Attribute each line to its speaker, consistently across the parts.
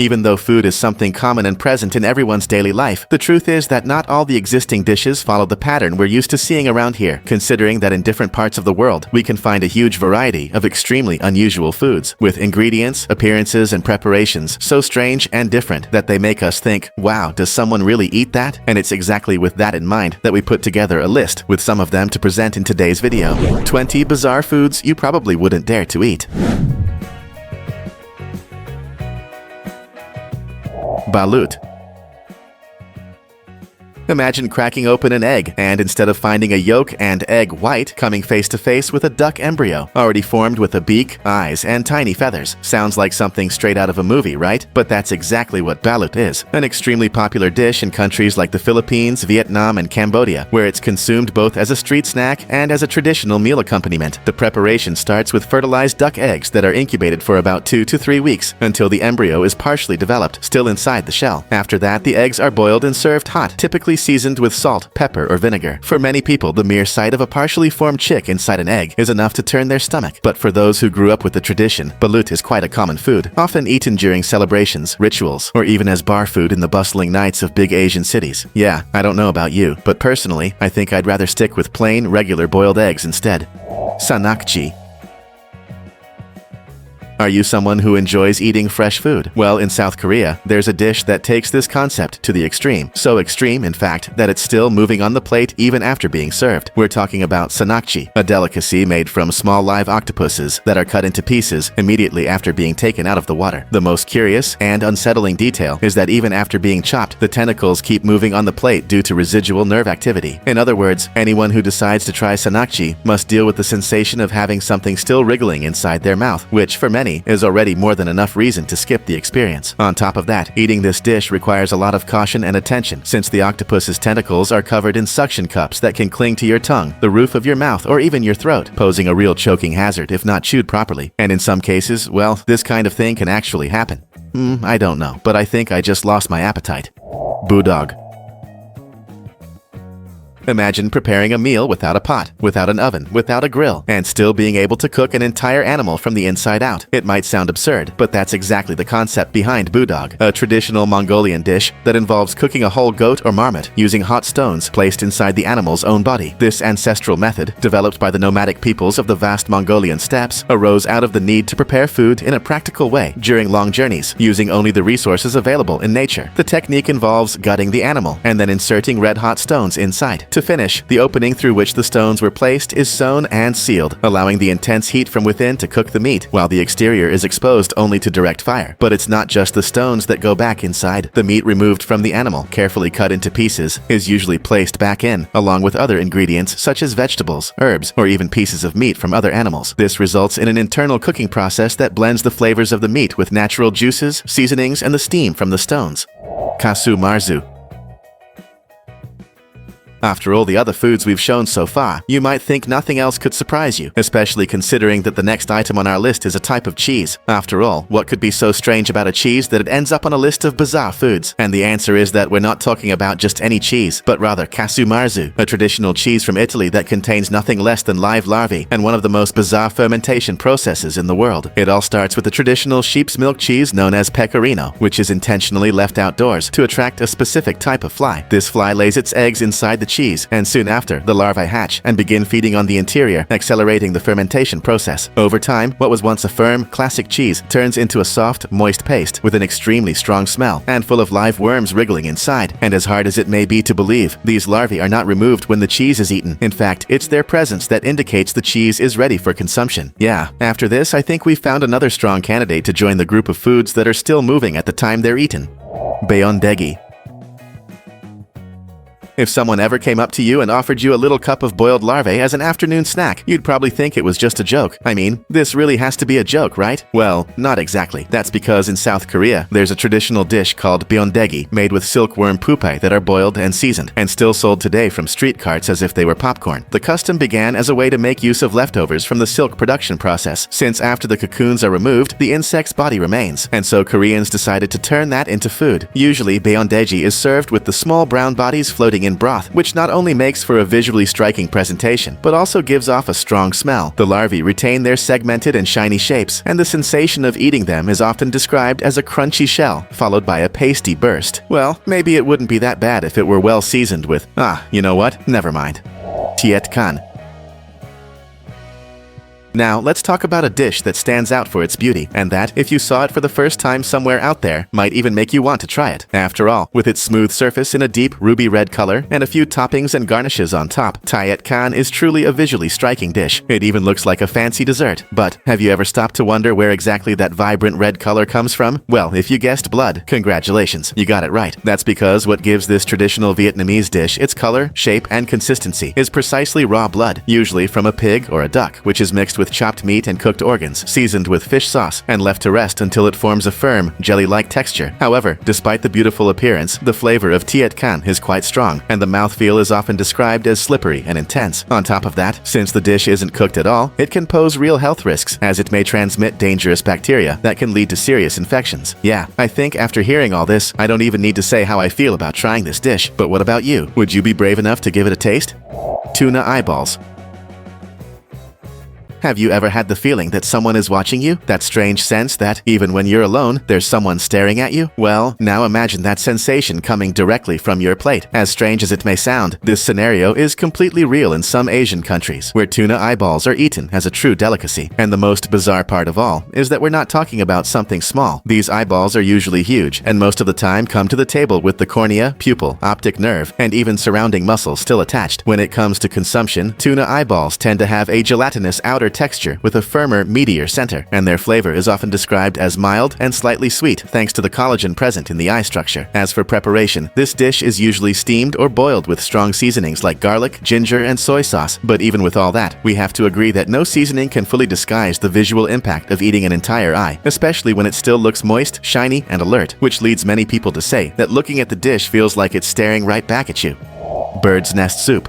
Speaker 1: Even though food is something common and present in everyone's daily life, the truth is that not all the existing dishes follow the pattern we're used to seeing around here, considering that in different parts of the world, we can find a huge variety of extremely unusual foods, with ingredients, appearances, and preparations so strange and different that they make us think, wow, does someone really eat that? And it's exactly with that in mind that we put together a list with some of them to present in today's video. 20 bizarre foods you probably wouldn't dare to eat. Balut. Imagine cracking open an egg, and instead of finding a yolk and egg white coming face to face with a duck embryo, already formed with a beak, eyes, and tiny feathers. Sounds like something straight out of a movie, right? But that's exactly what balut is. An extremely popular dish in countries like the Philippines, Vietnam, and Cambodia, where it's consumed both as a street snack and as a traditional meal accompaniment. The preparation starts with fertilized duck eggs that are incubated for about 2 to 3 weeks until the embryo is partially developed, still inside the shell. After that, the eggs are boiled and served hot, typically seasoned with salt, pepper, or vinegar. For many people, the mere sight of a partially formed chick inside an egg is enough to turn their stomach. But for those who grew up with the tradition, balut is quite a common food, often eaten during celebrations, rituals, or even as bar food in the bustling nights of big Asian cities. Yeah, I don't know about you, but personally, I think I'd rather stick with plain, regular boiled eggs instead. SANNAKJI. Are you someone who enjoys eating fresh food? Well, in South Korea, there's a dish that takes this concept to the extreme. So extreme, in fact, that it's still moving on the plate even after being served. We're talking about SANNAKJI, a delicacy made from small live octopuses that are cut into pieces immediately after being taken out of the water. The most curious and unsettling detail is that even after being chopped, the tentacles keep moving on the plate due to residual nerve activity. In other words, anyone who decides to try SANNAKJI must deal with the sensation of having something still wriggling inside their mouth, which for many is already more than enough reason to skip the experience. On top of that, eating this dish requires a lot of caution and attention, since the octopus's tentacles are covered in suction cups that can cling to your tongue, the roof of your mouth, or even your throat, posing a real choking hazard if not chewed properly. And in some cases, well, this kind of thing can actually happen. I don't know, but I think I just lost my appetite. BOODOG. Imagine preparing a meal without a pot, without an oven, without a grill, and still being able to cook an entire animal from the inside out. It might sound absurd, but that's exactly the concept behind BOODOG, a traditional Mongolian dish that involves cooking a whole goat or marmot using hot stones placed inside the animal's own body. This ancestral method, developed by the nomadic peoples of the vast Mongolian steppes, arose out of the need to prepare food in a practical way during long journeys, using only the resources available in nature. The technique involves gutting the animal and then inserting red-hot stones inside. To finish, the opening through which the stones were placed is sewn and sealed, allowing the intense heat from within to cook the meat, while the exterior is exposed only to direct fire. But it's not just the stones that go back inside. The meat removed from the animal, carefully cut into pieces, is usually placed back in, along with other ingredients such as vegetables, herbs, or even pieces of meat from other animals. This results in an internal cooking process that blends the flavors of the meat with natural juices, seasonings, and the steam from the stones. CASU MARZU. After all the other foods we've shown so far, you might think nothing else could surprise you, especially considering that the next item on our list is a type of cheese. After all, what could be so strange about a cheese that it ends up on a list of bizarre foods? And the answer is that we're not talking about just any cheese, but rather CASU MARZU, a traditional cheese from Italy that contains nothing less than live larvae and one of the most bizarre fermentation processes in the world. It all starts with the traditional sheep's milk cheese known as pecorino, which is intentionally left outdoors to attract a specific type of fly. This fly lays its eggs inside the cheese, and soon after, the larvae hatch and begin feeding on the interior, accelerating the fermentation process. Over time, what was once a firm, classic cheese turns into a soft, moist paste with an extremely strong smell and full of live worms wriggling inside. And as hard as it may be to believe, these larvae are not removed when the cheese is eaten. In fact, it's their presence that indicates the cheese is ready for consumption. Yeah, after this, I think we've found another strong candidate to join the group of foods that are still moving at the time they're eaten. BEONDEGI. If someone ever came up to you and offered you a little cup of boiled larvae as an afternoon snack, you'd probably think it was just a joke. I mean, this really has to be a joke, right? Well, not exactly. That's because in South Korea, there's a traditional dish called BEONDEGI made with silkworm pupae that are boiled and seasoned, and still sold today from street carts as if they were popcorn. The custom began as a way to make use of leftovers from the silk production process, since after the cocoons are removed, the insect's body remains, and so Koreans decided to turn that into food. Usually, BEONDEGI is served with the small brown bodies floating in broth, which not only makes for a visually striking presentation, but also gives off a strong smell. The larvae retain their segmented and shiny shapes, and the sensation of eating them is often described as a crunchy shell, followed by a pasty burst. Well, maybe it wouldn't be that bad if it were well seasoned with, you know what? Never mind. CANH. Now, let's talk about a dish that stands out for its beauty, and that, if you saw it for the first time somewhere out there, might even make you want to try it. After all, with its smooth surface in a deep ruby red color and a few toppings and garnishes on top, CANH is truly a visually striking dish. It even looks like a fancy dessert. But have you ever stopped to wonder where exactly that vibrant red color comes from? Well, if you guessed blood, congratulations, you got it right. That's because what gives this traditional Vietnamese dish its color, shape, and consistency is precisely raw blood, usually from a pig or a duck, which is mixed with chopped meat and cooked organs, seasoned with fish sauce, and left to rest until it forms a firm, jelly-like texture. However, despite the beautiful appearance, the flavor of CANH is quite strong, and the mouthfeel is often described as slippery and intense. On top of that, since the dish isn't cooked at all, it can pose real health risks, as it may transmit dangerous bacteria that can lead to serious infections. Yeah, I think after hearing all this, I don't even need to say how I feel about trying this dish. But what about you? Would you be brave enough to give it a taste? Tuna eyeballs. Have you ever had the feeling that someone is watching you? That strange sense that, even when you're alone, there's someone staring at you? Well, now imagine that sensation coming directly from your plate. As strange as it may sound, this scenario is completely real in some Asian countries, where tuna eyeballs are eaten as a true delicacy. And the most bizarre part of all is that we're not talking about something small. These eyeballs are usually huge, and most of the time come to the table with the cornea, pupil, optic nerve, and even surrounding muscles still attached. When it comes to consumption, tuna eyeballs tend to have a gelatinous outer texture with a firmer, meatier center, and their flavor is often described as mild and slightly sweet thanks to the collagen present in the eye structure. As for preparation, this dish is usually steamed or boiled with strong seasonings like garlic, ginger, and soy sauce. But even with all that, we have to agree that no seasoning can fully disguise the visual impact of eating an entire eye, especially when it still looks moist, shiny, and alert, which leads many people to say that looking at the dish feels like it's staring right back at you. Bird's nest soup.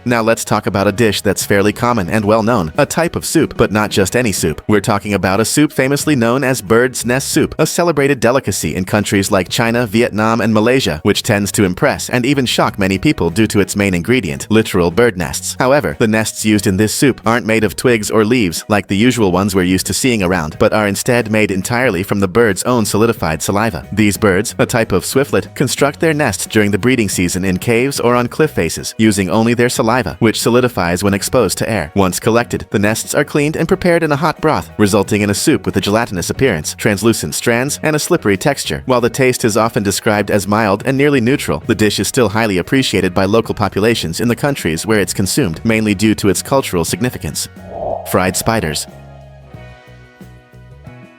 Speaker 1: Now let's talk about a dish that's fairly common and well known, a type of soup, but not just any soup. We're talking about a soup famously known as bird's nest soup, a celebrated delicacy in countries like China, Vietnam, and Malaysia, which tends to impress and even shock many people due to its main ingredient, literal bird nests. However, the nests used in this soup aren't made of twigs or leaves like the usual ones we're used to seeing around, but are instead made entirely from the bird's own solidified saliva. These birds, a type of swiftlet, construct their nests during the breeding season in caves or on cliff faces, using only their saliva, which solidifies when exposed to air. Once collected, the nests are cleaned and prepared in a hot broth, resulting in a soup with a gelatinous appearance, translucent strands, and a slippery texture. While the taste is often described as mild and nearly neutral, the dish is still highly appreciated by local populations in the countries where it's consumed, mainly due to its cultural significance. Fried spiders.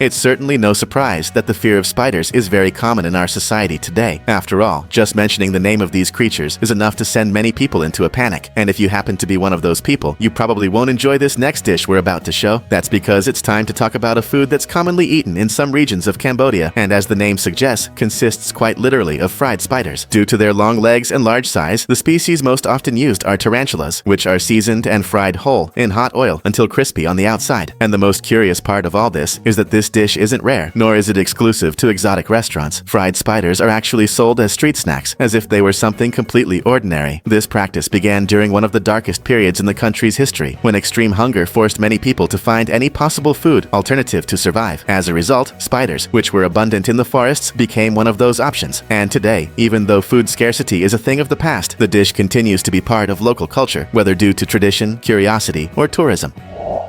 Speaker 1: It's certainly no surprise that the fear of spiders is very common in our society today. After all, just mentioning the name of these creatures is enough to send many people into a panic. And if you happen to be one of those people, you probably won't enjoy this next dish we're about to show. That's because it's time to talk about a food that's commonly eaten in some regions of Cambodia, and as the name suggests, consists quite literally of fried spiders. Due to their long legs and large size, the species most often used are tarantulas, which are seasoned and fried whole in hot oil until crispy on the outside. And the most curious part of all this is that this dish isn't rare, nor is it exclusive to exotic restaurants. Fried spiders are actually sold as street snacks, as if they were something completely ordinary. This practice began during one of the darkest periods in the country's history, when extreme hunger forced many people to find any possible food alternative to survive. As a result, spiders, which were abundant in the forests, became one of those options. And today, even though food scarcity is a thing of the past, the dish continues to be part of local culture, whether due to tradition, curiosity, or tourism.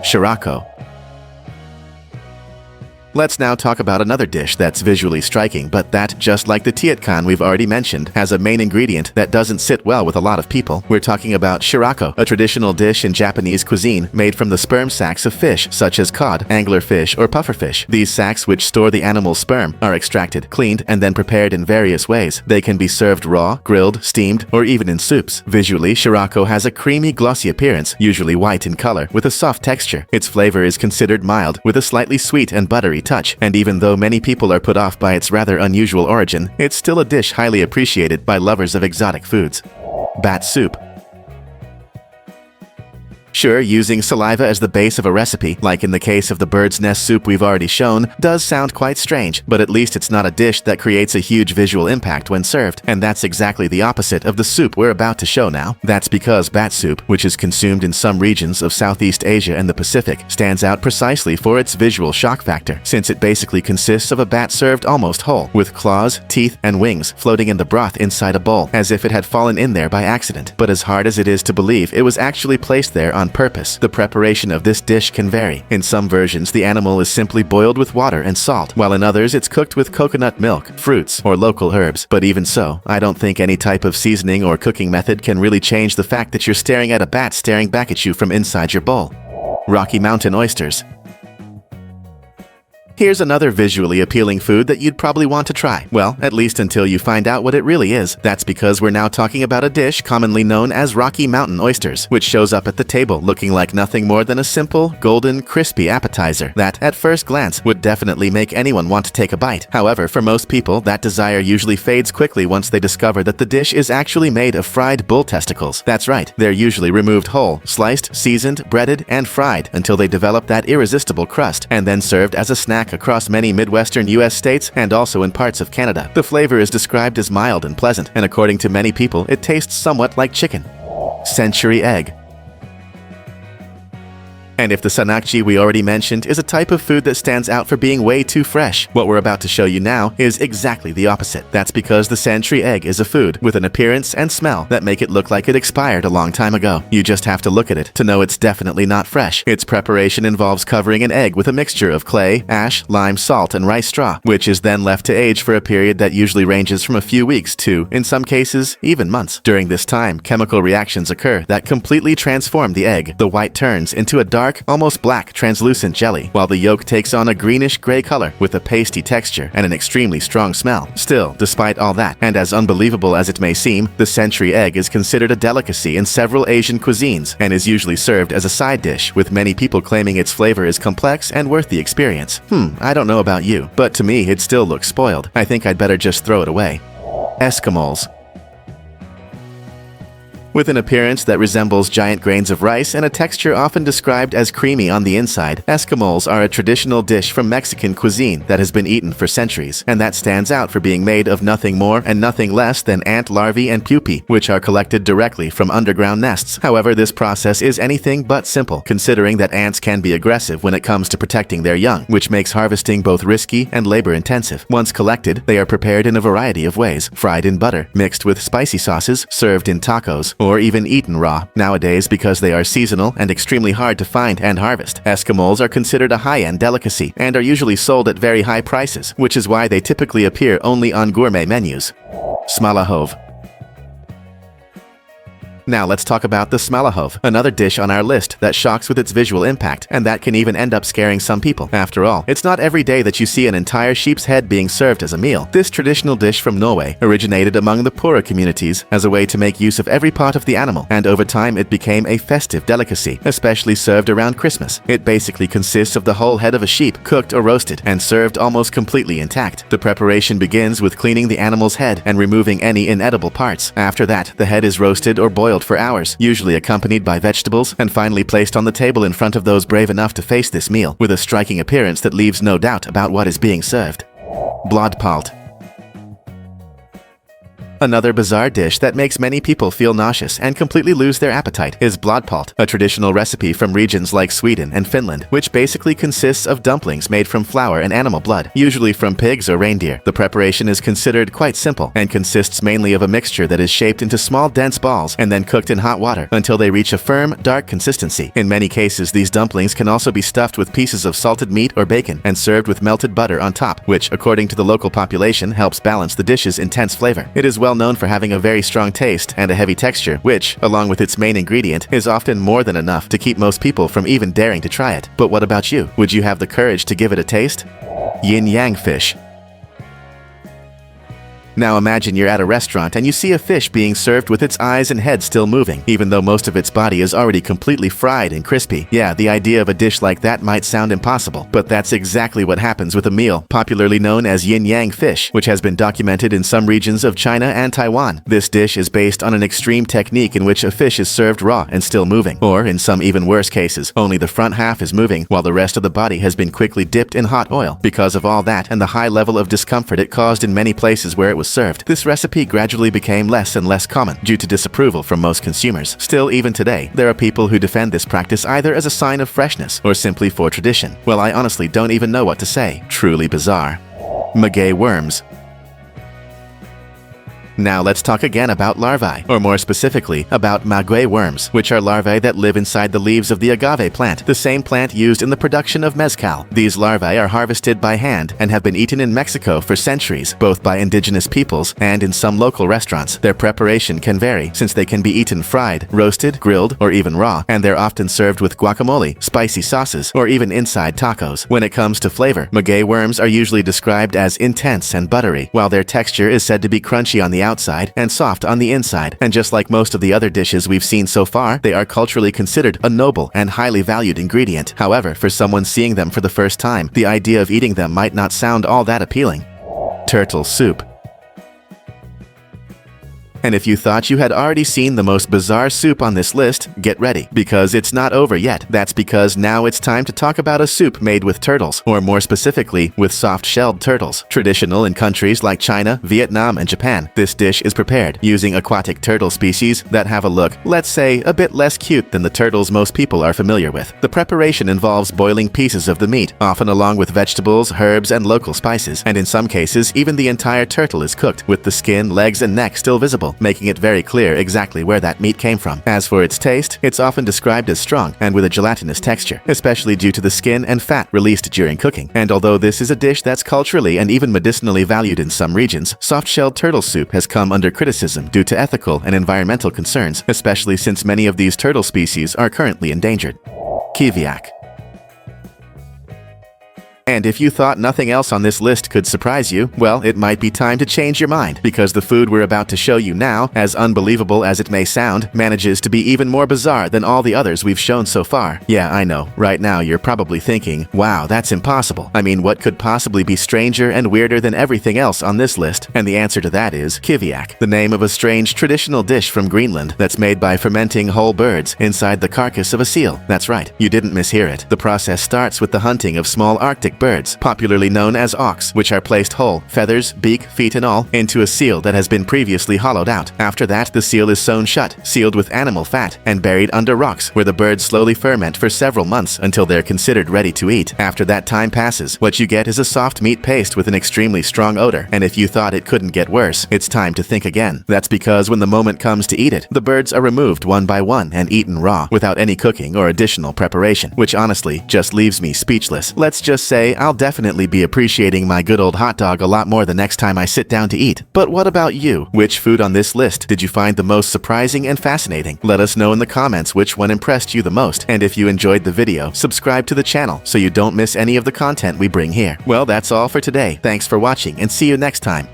Speaker 1: SHIRAKO. Let's now talk about another dish that's visually striking, but that, just like the CANH we've already mentioned, has a main ingredient that doesn't sit well with a lot of people. We're talking about SHIRAKO, a traditional dish in Japanese cuisine made from the sperm sacs of fish, such as cod, anglerfish, or pufferfish. These sacs, which store the animal's sperm, are extracted, cleaned, and then prepared in various ways. They can be served raw, grilled, steamed, or even in soups. Visually, SHIRAKO has a creamy, glossy appearance, usually white in color, with a soft texture. Its flavor is considered mild, with a slightly sweet and buttery touch, and even though many people are put off by its rather unusual origin, it's still a dish highly appreciated by lovers of exotic foods. Bat soup. Sure, using saliva as the base of a recipe, like in the case of the bird's nest soup we've already shown, does sound quite strange, but at least it's not a dish that creates a huge visual impact when served, and that's exactly the opposite of the soup we're about to show now. That's because bat soup, which is consumed in some regions of Southeast Asia and the Pacific, stands out precisely for its visual shock factor, since it basically consists of a bat served almost whole, with claws, teeth, and wings floating in the broth inside a bowl, as if it had fallen in there by accident. But as hard as it is to believe, it was actually placed there on purpose. The preparation of this dish can vary. In some versions, the animal is simply boiled with water and salt, while in others it's cooked with coconut milk, fruits, or local herbs. But even so, I don't think any type of seasoning or cooking method can really change the fact that you're staring at a bat staring back at you from inside your bowl. Rocky Mountain oysters. Here's another visually appealing food that you'd probably want to try. Well, at least until you find out what it really is. That's because we're now talking about a dish commonly known as Rocky Mountain oysters, which shows up at the table looking like nothing more than a simple, golden, crispy appetizer that, at first glance, would definitely make anyone want to take a bite. However, for most people, that desire usually fades quickly once they discover that the dish is actually made of fried bull testicles. That's right, they're usually removed whole, sliced, seasoned, breaded, and fried until they develop that irresistible crust, and then served as a snack across many Midwestern U.S. states and also in parts of Canada. The flavor is described as mild and pleasant, and according to many people, it tastes somewhat like chicken. Century egg. And if the SANNAKJI we already mentioned is a type of food that stands out for being way too fresh, what we're about to show you now is exactly the opposite. That's because the century egg is a food with an appearance and smell that make it look like it expired a long time ago. You just have to look at it to know it's definitely not fresh. Its preparation involves covering an egg with a mixture of clay, ash, lime, salt, and rice straw, which is then left to age for a period that usually ranges from a few weeks to, in some cases, even months. During this time, chemical reactions occur that completely transform the egg. The white turns into a dark, almost black, translucent jelly, while the yolk takes on a greenish-gray color with a pasty texture and an extremely strong smell. Still, despite all that, and as unbelievable as it may seem, the century egg is considered a delicacy in several Asian cuisines and is usually served as a side dish, with many people claiming its flavor is complex and worth the experience. I don't know about you, but to me it still looks spoiled. I think I'd better just throw it away. ESCAMOLES. With an appearance that resembles giant grains of rice and a texture often described as creamy on the inside, escamoles are a traditional dish from Mexican cuisine that has been eaten for centuries, and that stands out for being made of nothing more and nothing less than ant larvae and pupae, which are collected directly from underground nests. However, this process is anything but simple, considering that ants can be aggressive when it comes to protecting their young, which makes harvesting both risky and labor-intensive. Once collected, they are prepared in a variety of ways: fried in butter, mixed with spicy sauces, served in tacos, or even eaten raw. Nowadays, because they are seasonal and extremely hard to find and harvest, escamoles are considered a high-end delicacy and are usually sold at very high prices, which is why they typically appear only on gourmet menus. SMALAHOVE. Now let's talk about the SMALAHOVE, another dish on our list that shocks with its visual impact, and that can even end up scaring some people. After all, it's not every day that you see an entire sheep's head being served as a meal. This traditional dish from Norway originated among the poorer communities as a way to make use of every part of the animal, and over time it became a festive delicacy, especially served around Christmas. It basically consists of the whole head of a sheep, cooked or roasted, and served almost completely intact. The preparation begins with cleaning the animal's head and removing any inedible parts. After that, the head is roasted or boiled for hours, usually accompanied by vegetables, and finally placed on the table in front of those brave enough to face this meal, with a striking appearance that leaves no doubt about what is being served. BLODPALT. Another bizarre dish that makes many people feel nauseous and completely lose their appetite is BLODPALT, a traditional recipe from regions like Sweden and Finland, which basically consists of dumplings made from flour and animal blood, usually from pigs or reindeer. The preparation is considered quite simple and consists mainly of a mixture that is shaped into small dense balls and then cooked in hot water until they reach a firm, dark consistency. In many cases, these dumplings can also be stuffed with pieces of salted meat or bacon and served with melted butter on top, which, according to the local population, helps balance the dish's intense flavor. It is well known for having a very strong taste and a heavy texture, which, along with its main ingredient, is often more than enough to keep most people from even daring to try it. But what about you? Would you have the courage to give it a taste? Yin yang fish. Now imagine you're at a restaurant and you see a fish being served with its eyes and head still moving, even though most of its body is already completely fried and crispy. Yeah, the idea of a dish like that might sound impossible, but that's exactly what happens with a meal popularly known as yin-yang fish, which has been documented in some regions of China and Taiwan. This dish is based on an extreme technique in which a fish is served raw and still moving, or in some even worse cases, only the front half is moving while the rest of the body has been quickly dipped in hot oil. Because of all that and the high level of discomfort it caused in many places where it was served, this recipe gradually became less and less common due to disapproval from most consumers. Still, even today, there are people who defend this practice either as a sign of freshness or simply for tradition. Well, I honestly don't even know what to say. Truly bizarre. Maguey worms. Now let's talk again about larvae, or more specifically, about maguey worms, which are larvae that live inside the leaves of the agave plant, the same plant used in the production of mezcal. These larvae are harvested by hand and have been eaten in Mexico for centuries, both by indigenous peoples and in some local restaurants. Their preparation can vary, since they can be eaten fried, roasted, grilled, or even raw, and they're often served with guacamole, spicy sauces, or even inside tacos. When it comes to flavor, maguey worms are usually described as intense and buttery, while their texture is said to be crunchy on the outside and soft on the inside. And just like most of the other dishes we've seen so far, they are culturally considered a noble and highly valued ingredient. However, for someone seeing them for the first time, the idea of eating them might not sound all that appealing. Turtle soup. And if you thought you had already seen the most bizarre soup on this list, get ready, because it's not over yet. That's because now it's time to talk about a soup made with turtles, or more specifically, with soft-shelled turtles. Traditional in countries like China, Vietnam, and Japan, this dish is prepared using aquatic turtle species that have a look, let's say, a bit less cute than the turtles most people are familiar with. The preparation involves boiling pieces of the meat, often along with vegetables, herbs, and local spices, and in some cases, even the entire turtle is cooked, with the skin, legs, and neck still visible, making it very clear exactly where that meat came from. As for its taste, it's often described as strong and with a gelatinous texture, especially due to the skin and fat released during cooking. And although this is a dish that's culturally and even medicinally valued in some regions, soft-shelled turtle soup has come under criticism due to ethical and environmental concerns, especially since many of these turtle species are currently endangered. KIVIAK. And if you thought nothing else on this list could surprise you, well, it might be time to change your mind, because the food we're about to show you now, as unbelievable as it may sound, manages to be even more bizarre than all the others we've shown so far. Yeah, I know. Right now you're probably thinking, wow, that's impossible. I mean, what could possibly be stranger and weirder than everything else on this list? And the answer to that is KIVIAK, the name of a strange traditional dish from Greenland that's made by fermenting whole birds inside the carcass of a seal. That's right, you didn't mishear it. The process starts with the hunting of small Arctic birds, popularly known as auks, which are placed whole, feathers, beak, feet and all, into a seal that has been previously hollowed out. After that, the seal is sewn shut, sealed with animal fat, and buried under rocks, where the birds slowly ferment for several months until they're considered ready to eat. After that time passes, what you get is a soft meat paste with an extremely strong odor, and if you thought it couldn't get worse, it's time to think again. That's because when the moment comes to eat it, the birds are removed one by one and eaten raw, without any cooking or additional preparation, which honestly just leaves me speechless. Let's just say I'll definitely be appreciating my good old hot dog a lot more the next time I sit down to eat. But what about you? Which food on this list did you find the most surprising and fascinating? Let us know in the comments which one impressed you the most. And if you enjoyed the video, subscribe to the channel so you don't miss any of the content we bring here. Well, that's all for today. Thanks for watching and see you next time.